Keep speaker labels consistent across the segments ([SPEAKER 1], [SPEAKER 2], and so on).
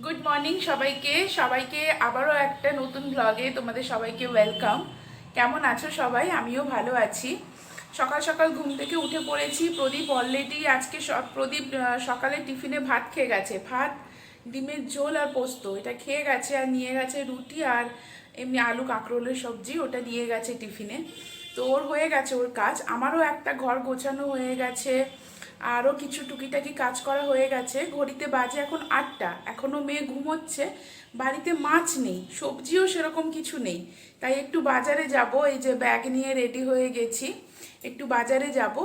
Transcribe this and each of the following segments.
[SPEAKER 1] Good morning সবাইকে সবাইকে আবারও একটা নতুন ব্লগে তোমাদের সবাইকে ওয়েলকাম। কেমন আছো সবাই? আমিও ভালো আছি। সকাল সকাল ঘুম থেকে উঠে পড়েছি। প্রদীপ অলরেডি আজকে প্রদীপ সকালে টিফিনে ভাত খেয়ে গেছে। ভাত, ডিমের ঝোল আর পোস্ত এটা খেয়ে গেছে, আর নিয়ে গেছে রুটি আর এমনি আলু কাঁকরোলের সবজি, ওটা নিয়ে গেছে টিফিনে। তো ওর হয়ে গেছে ওর কাজ। আমারও একটা ঘর গোছানো হয়ে গেছে, আরও কিছু টুকিটাকি কাজ করা হয়ে গেছে। ঘড়িতে বাজে এখন 8টা, এখনও মেয়ে ঘুমোচ্ছে। বাড়িতে মাছ নেই, সবজিও সেরকম কিছু নেই, তাই একটু বাজারে যাব। এই যে ব্যাগ নিয়ে রেডি হয়ে গেছি, একটু বাজারে যাব।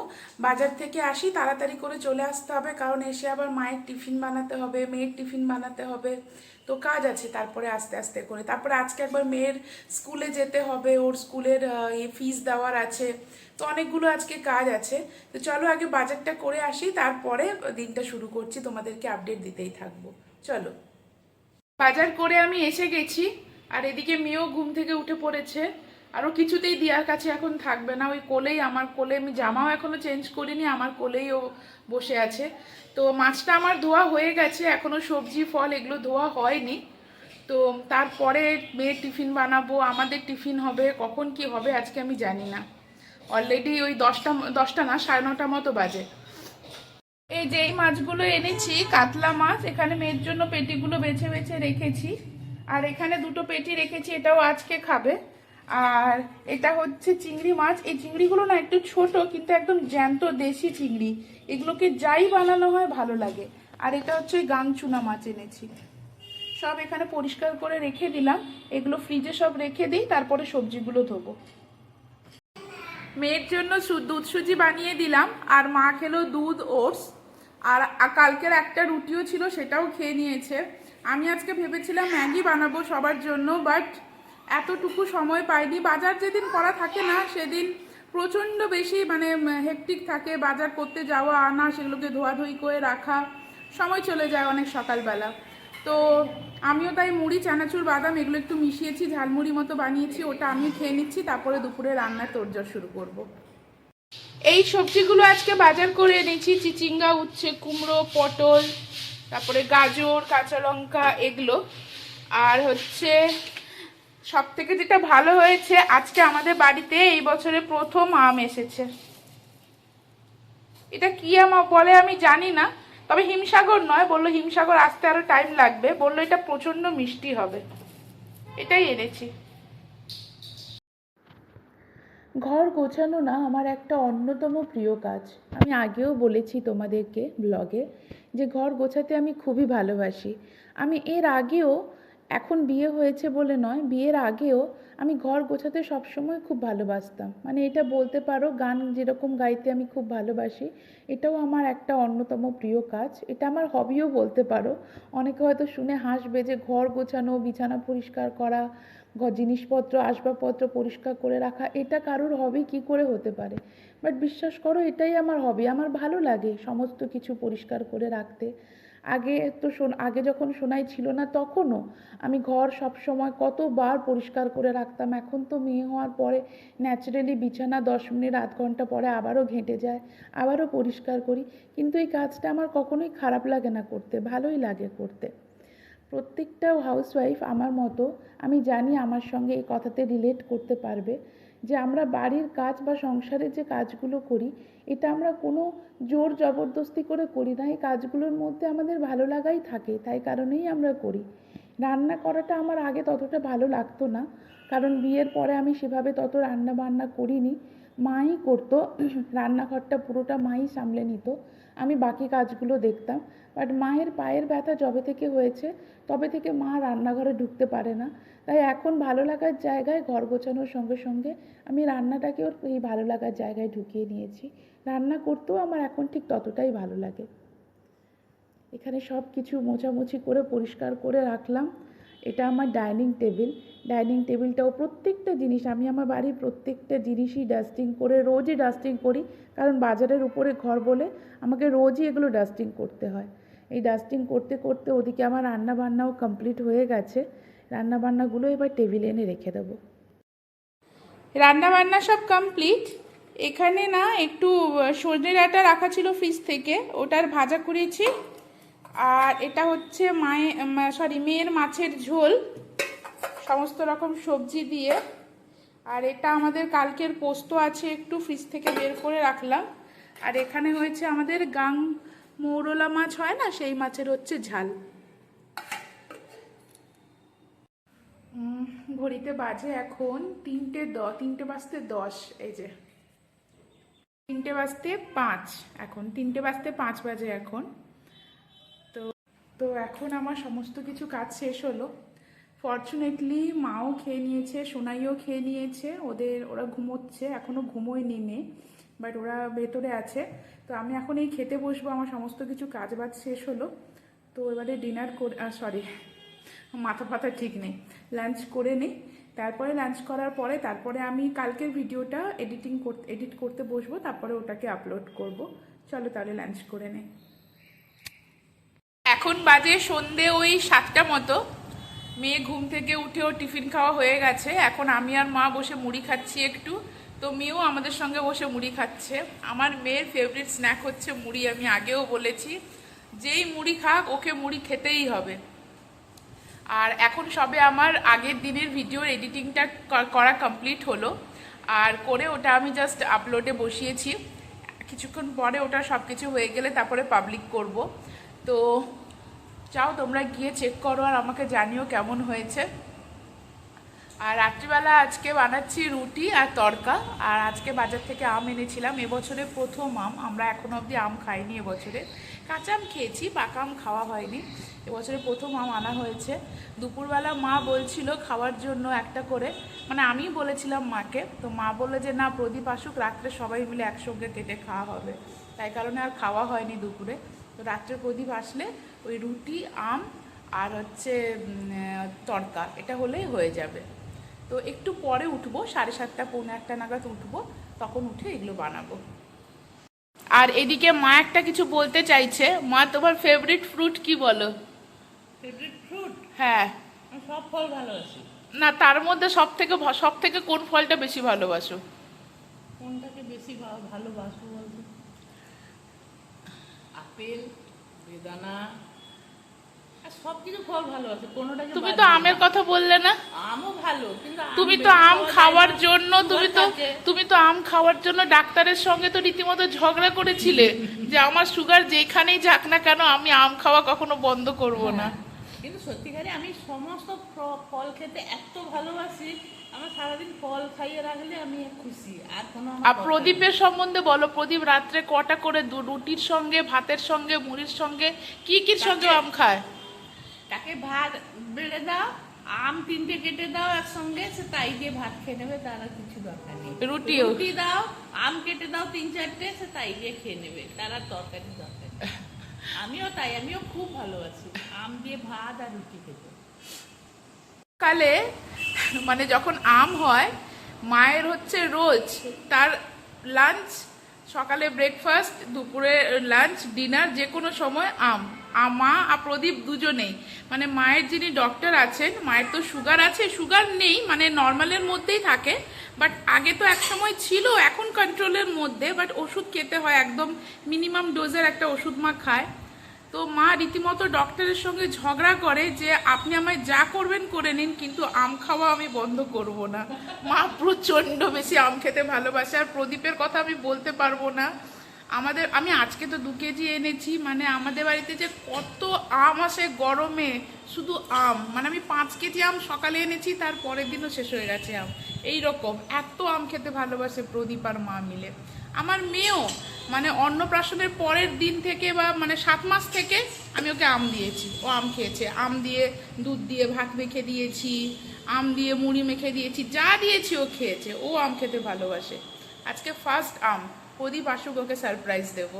[SPEAKER 1] বাজার থেকে আসি, তাড়াতাড়ি করে চলে আসতে হবে, কারণ এসে আবার মায়ের টিফিন বানাতে হবে, মেয়ের টিফিন বানাতে হবে। তো কাজ আছে, তারপরে আস্তে আস্তে করে। তারপরে আজকে একবার মেয়ের স্কুলে যেতে হবে, ওর স্কুলের ফিস দেওয়ার আছে। তো অনেকগুলো আজকে কাজ আছে। তো চলো আগে বাজারটা করে আসি, তারপরে দিনটা শুরু করছি, তোমাদেরকে আপডেট দিতেই থাকবো। চলো। বাজার করে আমি এসে গেছি, আর এদিকে মেয়েও ঘুম থেকে উঠে পড়েছে। আরও কিছুতেই দিয়ার কাছে এখন থাকবে না, ওই কোলেই, আমার কোলে। আমি জামাও এখনো চেঞ্জ করিনি, আমার কোলেই ও বসে আছে। তো মাছটা আমার ধোয়া হয়ে গেছে, এখনো সবজি ফল এগুলো ধোয়া হয়নি। তো তারপরে মেয়ের টিফিন বানাবো, আমাদের টিফিন হবে, কখন কি হবে আজকে আমি জানি না। অলরেডি ওই 10টা না, 9:30 মতো বাজে। এই যে এই মাছগুলো এনেছি, কাতলা মাছ। এখানে মেয়ের জন্য পেটিগুলো বেছে বেছে রেখেছি, আর এখানে দুটো পেটি রেখেছি, এটাও আজকে খাবে। আর এটা হচ্ছে চিংড়ি মাছ। এই চিংড়িগুলো না একটু ছোট, কিন্তু একদম জ্যান্ত দেশি চিংড়ি। এগুলোকে যাই বানানো হয় ভালো লাগে। আর এটা হচ্ছে ওই গাংচুনা মাছ এনেছি। সব এখানে পরিষ্কার করে রেখে দিলাম, এগুলো ফ্রিজে সব রেখে দিই, তারপরে সবজিগুলো ধোবো। মেয়ের জন্য দুধ সুজি বানিয়ে দিলাম, আর মা খেলো দুধ ওটস। আর কালকের একটা রুটিও ছিল, সেটাও খেয়ে নিয়েছে। আমি আজকে ভেবেছিলাম ম্যাগি বানাবো সবার জন্য, বাট এতটুকু সময় পাইনি। বাজার যেদিন করা থাকে না সেদিন প্রচণ্ড বেশি মানে হেক্টিক থাকে, বাজার করতে যাওয়া আনা, সেগুলোকে ধোয়াধুয়ি করে রাখা, সময় চলে যায় অনেক সকালবেলা। তো আমিও তাই মুড়ি, চানাচুর, বাদাম এগুলো একটু মিশিয়েছি, ঝালমুড়ি মতো বানিয়েছি, ওটা আমিও খেয়ে নিচ্ছি। তারপরে দুপুরে রান্নার তোড়জোড় শুরু করব। এই সবজিগুলো আজকে বাজার করে এনেছি, চিচিঙ্গা, উচ্ছে, কুমড়ো, পটল, তারপরে গাজর, কাঁচা লঙ্কা এগুলো। আর হচ্ছে সব থেকে যেটা ভালো হয়েছে, আজকে আমাদের বাড়িতে এই বছরে প্রথম আম এসেছে। এটা কি আম বলে আমি জানি না, তবে হিমসাগর নয়, বললো হিমসাগর আসতে আরো টাইম লাগবে, বললো এটা প্রচন্ড মিষ্টি হবে। এটাই এনেছি। ঘর গোছানো না আমার একটা অন্যতম প্রিয় কাজ। আমি আগেও বলেছি তোমাদেরকে ব্লগে, যে ঘর গোছাতে আমি খুবই ভালোবাসি। আমি এর আগেও, এখন বিয়ে হয়েছে বলে নয়, বিয়ের আগেও আমি ঘর গোছাতে সবসময় খুব ভালোবাসতাম। মানে এটা বলতে পারো, গান যেরকম গাইতে আমি খুব ভালোবাসি, এটাও আমার একটা অন্যতম প্রিয় কাজ। এটা আমার হবিও বলতে পারো। অনেকে হয়তো শুনে হাসবে যে ঘর গোছানো, বিছানা পরিষ্কার করা, জিনিসপত্র, আসবাবপত্র পরিষ্কার করে রাখা, এটা কারোর হবি কী করে হতে পারে? বাট বিশ্বাস করো, এটাই আমার হবি। আমার ভালো লাগে সমস্ত কিছু পরিষ্কার করে রাখতে। আগে তো আগে যখন সোনাই ছিল না, তখনও আমি ঘর সবসময় কতবার পরিষ্কার করে রাখতাম। এখন তো মেয়ে হওয়ার পরে ন্যাচারালি বিছানা 10 মিনিট আধ ঘন্টা পরে আবারও ঘেঁটে যায়, আবারও পরিষ্কার করি। কিন্তু এই কাজটা আমার কখনোই খারাপ লাগে না করতে, ভালোই লাগে করতে। প্রত্যেকটা হাউসওয়াইফ আমার মতো, আমি জানি আমার সঙ্গে এই কথাতে রিলেট করতে পারবে, যে আমরা বাড়ির কাজ বা সংসারের যে কাজগুলো করি, এটা আমরা কোনো জোর জবরদস্তি করে করি না। এই কাজগুলোর মধ্যে আমাদের ভালো লাগাই থাকে, তাই কারণেই আমরা করি। রান্না করাটা আমার আগে ততটা ভালো লাগতো না, কারণ বিয়ের পরে আমি সেভাবে তত রান্না বান্না করিনি। মাই করতো, রান্নাঘরটা পুরোটা মাই সামলে নিত, আমি বাকি কাজগুলো দেখতাম। বাট মায়ের পায়ের ব্যথা যবে থেকে হয়েছে, তবে থেকে মা রান্নাঘরে ঢুকতে পারে না। তাই এখন ভালো লাগার জায়গায়, ঘর গোছানোর সঙ্গে সঙ্গে আমি রান্নাটাকেও এই ভালো লাগার জায়গায় ঢুকিয়ে নিয়েছি। রান্না করতেও আমার এখন ঠিক ততটাই ভালো লাগে। এখানে সব কিছু মোছামুছি করে পরিষ্কার করে রাখলাম। এটা আমার ডাইনিং টেবিল। ডাইনিং টেবিলটাও প্রত্যেকটা জিনিস, আমি আমার বাড়ির প্রত্যেকটা জিনিসই ডাস্টিং করে, রোজই ডাস্টিং করি, কারণ বাজারের উপরে ঘর বলে আমাকে রোজই এগুলো ডাস্টিং করতে হয়। এই ডাস্টিং করতে করতে ওদিকে আমার রান্না বান্নাও কমপ্লিট হয়ে গেছে। রান্না বান্নাগুলো এবার টেবিলে এনে রেখে দেবো। রান্না বান্না সব কমপ্লিট। এখানে না একটু সজনে ডাঁটা রাখা ছিল ফ্রিজ থেকে, ওটার ভাজা করেছি। আর এটা হচ্ছে মেয়ের মাছের ঝোল সমস্ত রকম সবজি দিয়ে। আর এটা আমাদের কালকের পোস্ত আছে, একটু ফ্রিজ থেকে বের করে রাখলাম। আর এখানে হয়েছে আমাদের মৌরলা মাছ হয় না, সেই মাছের হচ্ছে ঝাল। ঘড়িতে বাজে এখন 3:10, এই যে 3:05 এখন 3:05 বাজে এখন। তো এখন আমার সমস্ত কিছু কাজ শেষ হলো। ফরচুনেটলি মাও খেয়ে নিয়েছে, সোনাইও খেয়ে নিয়েছে, ওরা ঘুমোচ্ছে, এখনও ঘুমোয়নি মেয়ে, বাট ওরা ভেতরে আছে। তো আমি এখন এই খেতে বসবো, আমার সমস্ত কিছু কাজ বাজ শেষ হলো। তো এবারে ডিনার করে মাথা ঠিক নেই, লাঞ্চ করে নিই। তারপরে লাঞ্চ করার পরে তারপরে আমি কালকের ভিডিওটা এডিট করতে বসবো, তারপরে ওটাকে আপলোড করব। চলো তাহলে লাঞ্চ করে নিই। এখন বাজে সন্ধে ওই 7টা মতো। মেয়ে ঘুম থেকে উঠেও টিফিন খাওয়া হয়ে গেছে। এখন আমি আর মা বসে মুড়ি খাচ্ছি একটু। তো মেয়েও আমাদের সঙ্গে বসে মুড়ি খাচ্ছে। আমার মেয়ের ফেভারিট স্ন্যাক হচ্ছে মুড়ি, আমি আগেও বলেছি, যেই মুড়ি খাক ওকে মুড়ি খেতেই হবে। আর এখন সবে আমার আগের দিনের ভিডিওর এডিটিংটা করা কমপ্লিট হলো, আর করে ওটা আমি জাস্ট আপলোডে বসিয়েছি। কিছুক্ষণ পরে ওটা সব কিছু হয়ে গেলে তারপরে পাবলিক করব। তো চাও তোমরা গিয়ে চেক করো আর আমাকে জানিও কেমন হয়েছে। আর রাত্রিবেলা আজকে বানাচ্ছি রুটি আর তড়কা। আর আজকে বাজার থেকে আম এনেছিলাম, এবছরে প্রথম আম, আমরা এখনো অবধি আম খাইনি এবছরে। কাঁচা আম খেয়েছি, পাকা আম খাওয়া হয়নি, এবছরে প্রথম আম আনা হয়েছে। দুপুরবেলা মা বলছিল খাওয়ার জন্য একটা করে, মানে আমি বলেছিলাম মাকে, তো মা বললো যে না, প্রদীপ আসুক, রাত্রে সবাই মিলে একসঙ্গে কেটে খাওয়া হবে। তাই কারণে আর খাওয়া হয়নি দুপুরে। তো রাত্রে প্রদীপ আসলে ওই রুটি, আম আর হচ্ছে তড়কা, এটা হলেই হয়ে যাবে। তো একটু পরে উঠবো, 7:30 পৌনে 1টা নাগাদ উঠবো, তখন উঠে এগুলো বানাবো। আর এদিকে মা একটা কিছু বলতে চাইছে। মা, তোমার ফেভারিট ফ্রুট কি বলো?
[SPEAKER 2] Favourite fruit?
[SPEAKER 1] হ্যাঁ।
[SPEAKER 2] আমি সব ফল ভালোবাসি।
[SPEAKER 1] না, তার মধ্যে সব থেকে কোন ফলটা বেশি ভালোবাসো?
[SPEAKER 2] কোনটাকে বেশি ভালোবাসো বলতে আপেল, বেদানা, আর সব কিছু ফল ভালোবাসি, কোনোটাকে
[SPEAKER 1] তুমি তো আমের কথা বললে না?
[SPEAKER 2] আমও ভালো, কিন্তু
[SPEAKER 1] তুমি তো আম খাওয়ার জন্য তুমি তো আম খাওয়ার জন্য ডাক্তারের সঙ্গে তো রীতিমতো ঝগড়া করেছিলে যে আমার সুগার যেখানেই যাক না কেন আমি আম খাওয়া কখনো বন্ধ করব না।
[SPEAKER 2] কিন্তু সত্যিকারে আমি সমস্ত ফল খেতে এত ভালোবাসি, আমার সারাদিন ফল খাইয়ে রাখলে আমি খুশি। আর কোনো
[SPEAKER 1] আর প্রদীপের সম্বন্ধে বলো, প্রদীপ রাত্রে কটা করে রুটির সঙ্গে, ভাতের সঙ্গে, মুড়ির সঙ্গে, কি সঙ্গে আম খায়?
[SPEAKER 2] তাকে ভাত বেড়ে দাও, আম 3টে কেটে দাও একসঙ্গে, সে তাই দিয়ে ভাত খেয়ে নেবে, তার আর কিছু দরকার নেই। রুটি দাও, আম কেটে দাও 3-4টে, সে তাই দিয়ে খেয়ে নেবে, তার আর তরকারি দরকার নেই। আমিও খুব ভালোবাসি আম দিয়ে ভাত আর রুটি খেতে।
[SPEAKER 1] কালে মানে যখন আম হয়, মায়ের হচ্ছে রোজ তার লাঞ্চ, সকালে ব্রেকফাস্ট, দুপুরে লাঞ্চ, ডিনার, যে কোনো সময় আম। মা আর প্রদীপ দুজনেই, মানে মায়ের যিনি ডক্টর আছেন, মায়ের তো সুগার আছে, সুগার নেই, মানে নর্মালের মধ্যেই থাকে, বাট আগে তো এক সময় ছিল, এখন কন্ট্রোলের মধ্যে, বাট ওষুধ খেতে হয়, একদম মিনিমাম ডোজের একটা ওষুধ মা খায়। তো মা রীতিমতো ডক্টরের সঙ্গে ঝগড়া করে যে আপনি আমায় যা করবেন করে নিন, কিন্তু আম খাওয়া আমি বন্ধ করব না। মা প্রচণ্ড বেশি আম খেতে ভালোবাসে। আর প্রদীপের কথা আমি বলতে পারবো না, আমি আজকে তো 2 কেজি এনেছি, মানে আমাদের বাড়িতে যে কত আম আসে গরমে, শুধু আম, মানে আমি 5 কেজি আম সকালে এনেছি, তার পরের দিনও শেষ হয়ে গেছে আম। এই রকম এত আম খেতে ভালোবাসে প্রদীপ আর মা মিলে। আমার মেয়েও, মানে অন্নপ্রাশনের পরের দিন থেকে বা মানে 7 মাস থেকে আমি ওকে আম দিয়েছি, ও আম খেয়েছে। আম দিয়ে দুধ দিয়ে ভাত মেখে দিয়েছি, আম দিয়ে মুড়ি মেখে দিয়েছি, যা দিয়েছি ও খেয়েছে, ও আম খেতে ভালোবাসে। আজকে ফার্স্ট আম, প্রদীপ আসুক, ওকে সারপ্রাইজ দেবো।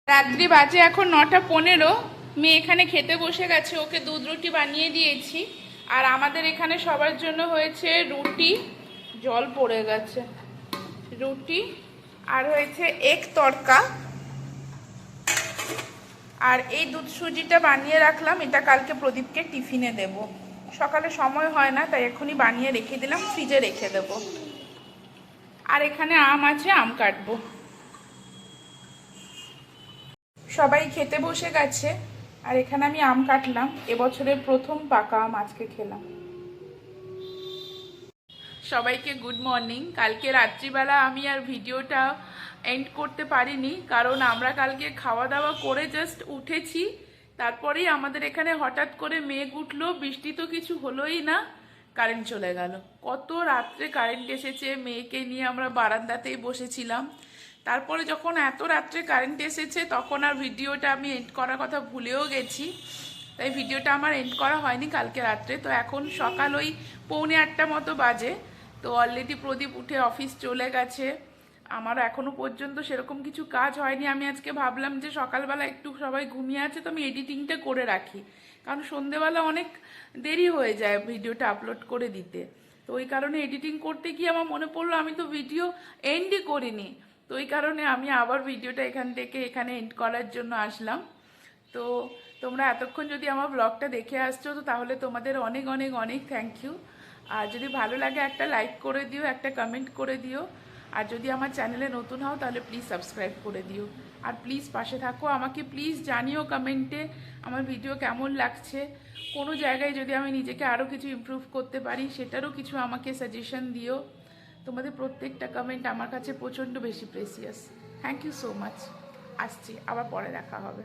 [SPEAKER 1] রাত্রি বাজে এখন 9:15, মেয়ে এখানে খেতে বসে গেছে, ওকে দুধ রুটি বানিয়ে দিয়েছি। আর আমাদের এখানে সবার জন্য হয়েছে রুটি, জল পড়ে গেছে, রুটি, আর হয়েছে এক তড়কা। আর এই দুধ সুজিটা বানিয়ে রাখলাম, এটা কালকে প্রদীপকে টিফিনে দেব। সকালে সময় হয় না, তাই এখনই বানিয়ে রেখে দিলাম, ফ্রিজে রেখে দেব। আর এখানে আম আছে, আম কাটবো। সবাই খেতে বসে গেছে, আর এখানে আমি আম কাটলাম। এবছরের প্রথম পাকা আম আজকে খেলাম। সবাইকে গুড মর্নিং। কালকে রাত্রিবেলা আমি আর ভিডিওটা এন্ড করতে পারিনি, কারণ আমরা কালকে খাওয়া দাওয়া করে জাস্ট উঠেছি, তারপরেই আমাদের এখানে হঠাৎ করে মেঘ উঠলো, বৃষ্টি তো কিছু হলোই না, কারেন্ট চলে গেল। কত রাত্রে কারেন্ট এসেছে, মেয়েকে নিয়ে আমরা বারান্দাতেই বসেছিলাম। তারপরে যখন এত রাত্রে কারেন্ট এসেছে তখন আর ভিডিওটা আমি এন্ড করার কথা ভুলেও গেছি, তাই ভিডিওটা আমার এন্ড করা হয়নি কালকে রাত্রে। তো এখন সকাল ওই 7:45 মতো বাজে। তো অলরেডি প্রদীপ উঠে অফিস চলে গেছে, আমার এখনো পর্যন্ত সেরকম কিছু কাজ হয়নি। আমি আজকে ভাবলাম যে সকালবেলা একটু সবাই ঘুমিয়ে আছে, তো আমি এডিটিংটা করে রাখি, কারণ সন্ধেবেলা অনেক দেরি হয়ে যায় ভিডিওটা আপলোড করে দিতে। তো ওই কারণে এডিটিং করতে গিয়ে আমার মনে পড়লো আমি তো ভিডিও এন্ডই করিনি। তো ওই কারণে আমি আবার ভিডিওটা এখান থেকে এখানে এন্ড করার জন্য আসলাম। তো তোমরা এতক্ষণ যদি আমার ব্লগটা দেখে আসছো, তো তাহলে তোমাদের অনেক অনেক অনেক থ্যাংক ইউ। আর যদি ভালো লাগে একটা লাইক করে দিও, একটা কমেন্ট করে দিও। আর যদি আমার চ্যানেলে নতুন হও তাহলে প্লিজ সাবস্ক্রাইব করে দিও। আর প্লিজ পাশে থাকো, আমাকে প্লিজ জানিও কমেন্টে আমার ভিডিও কেমন লাগছে। কোনো জায়গায় যদি আমি নিজেকে আরও কিছু ইমপ্রুভ করতে পারি সেটারও কিছু আমাকে সাজেশন দিও। তোমাদের প্রত্যেকটা কমেন্ট আমার কাছে প্রচণ্ড বেশি precious. Thank you so much. আসছি, আবার পরে দেখা হবে।